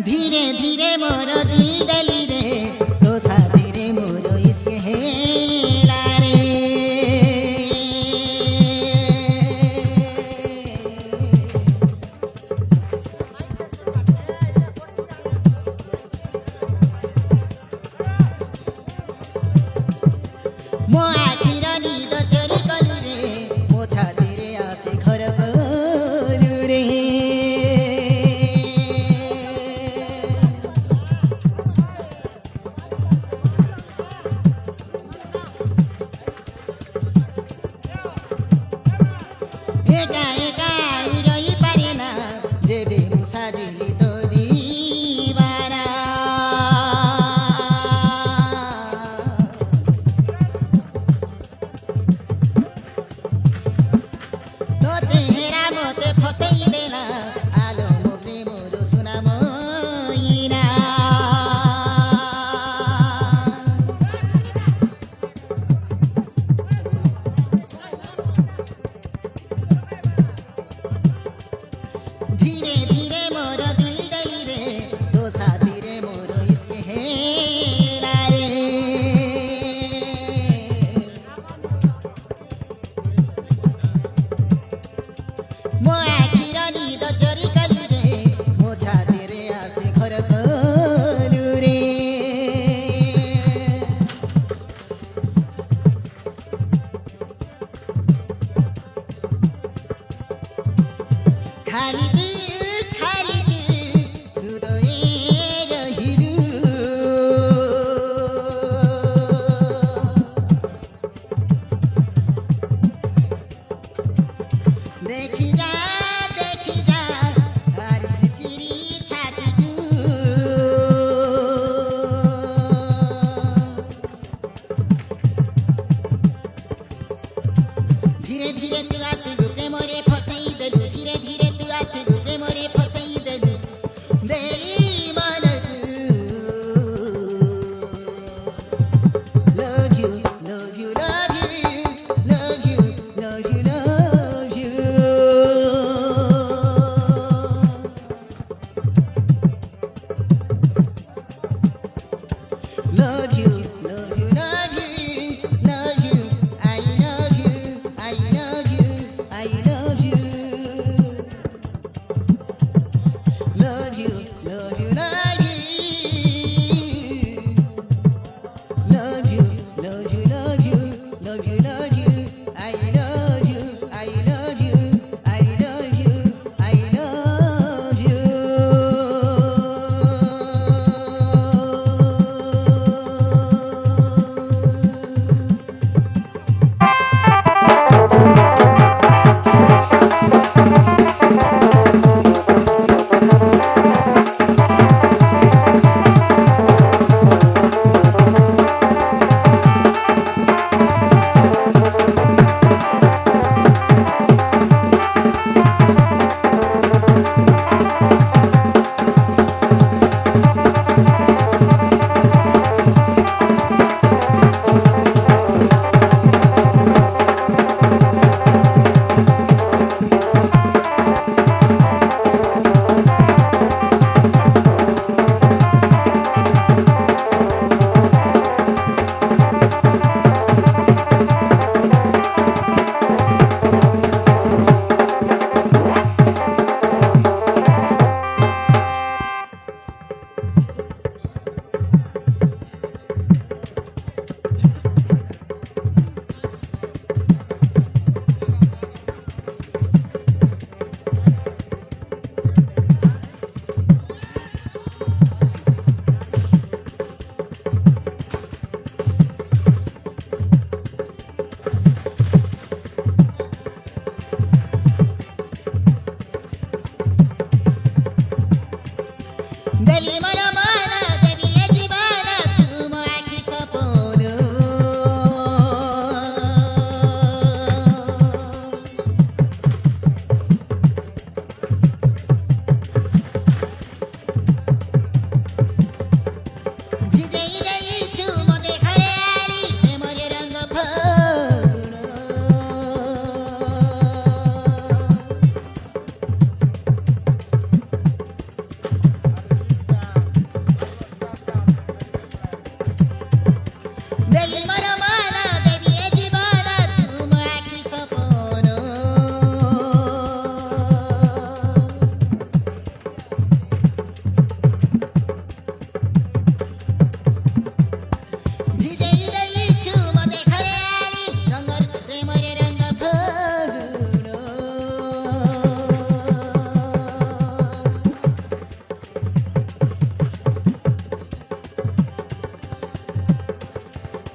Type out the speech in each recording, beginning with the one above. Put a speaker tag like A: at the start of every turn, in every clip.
A: धीरे धीरे मोर दिल डली रे तो साथी रे मोर इसके हेला रे मो आखिर निद चोरी कलु रे मो छाती रे आसे घर कलु रे एका एका रही पारेना जेबे मुसा दिली तो दीवाना तो चेहरा मोते फसई देला आलो मोते मोरो सुना मोइना धीरे धीरे मोर दिल डली रे तो साथी रे मोर इसके हेला रे मो आखिर निद चोरी कलु रे मो छाती रे आसे घर कलु रे खाली दिल हृदय रहिरु देखी जा बारिश चिरी छाती धीरे धीरे तू आसे गुप्रे मोरे फसई देलु धीरे धीरे तू आसे गुप्रे मोरे फसई देलु देली मन love you love you love you love you love you love you love you love you love you love you I love you I love you I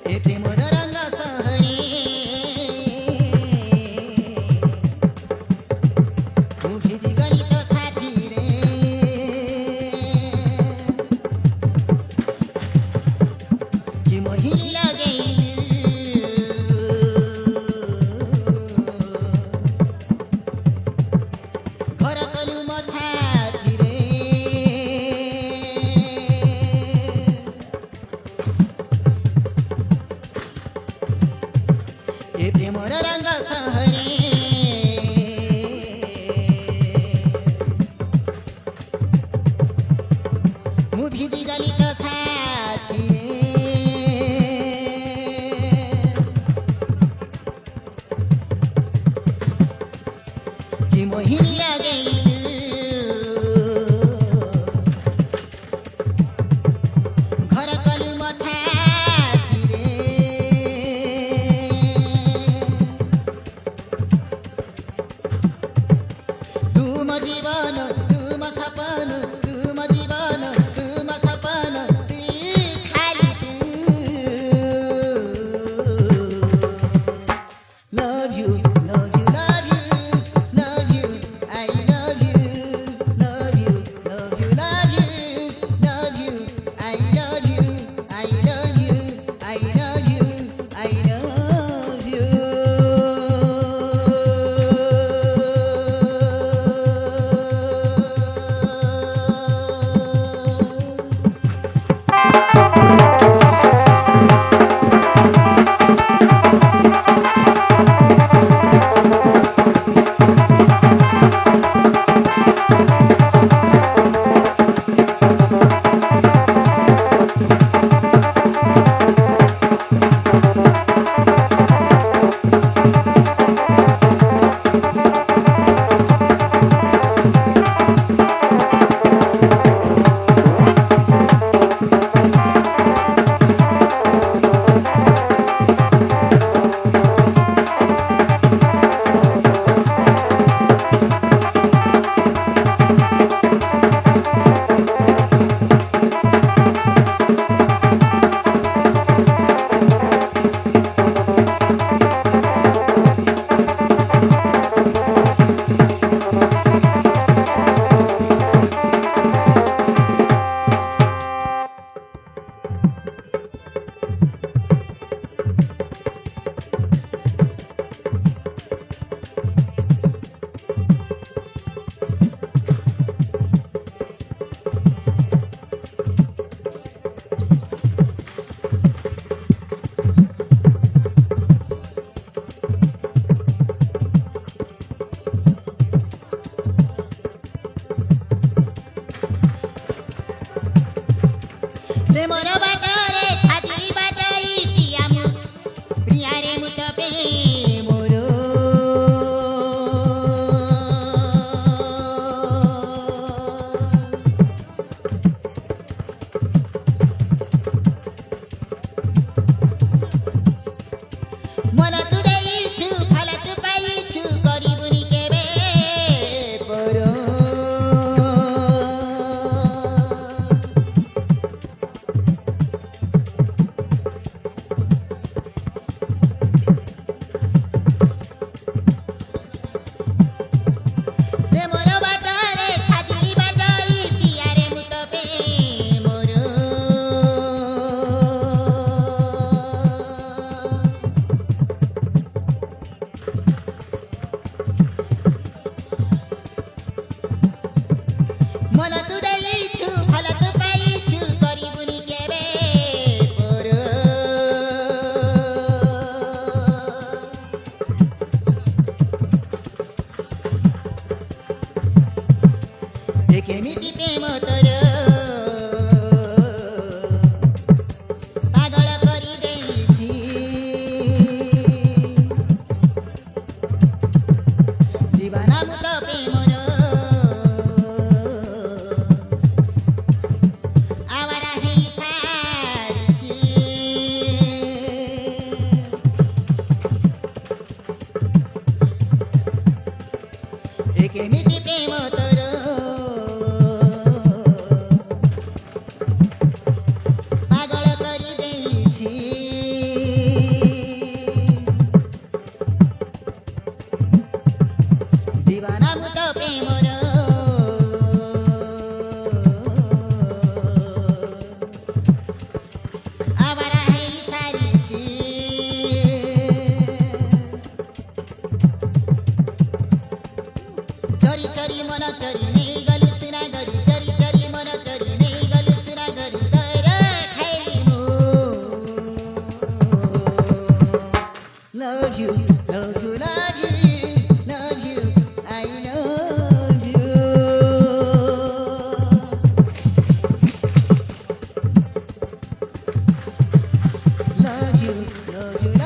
A: ଏ ପ୍ରେମର ରଙ୍ଗ ସହରେ ମୁଁ ଭିଜିଗଲି ତୋ ସାଥିରେ କି ମୋହିନୀ ଲଗେଇଲୁ ଘର କଲୁ ମୋ ଛାତିରେ love you, love you, love you, love you, I love you. Love you, love you.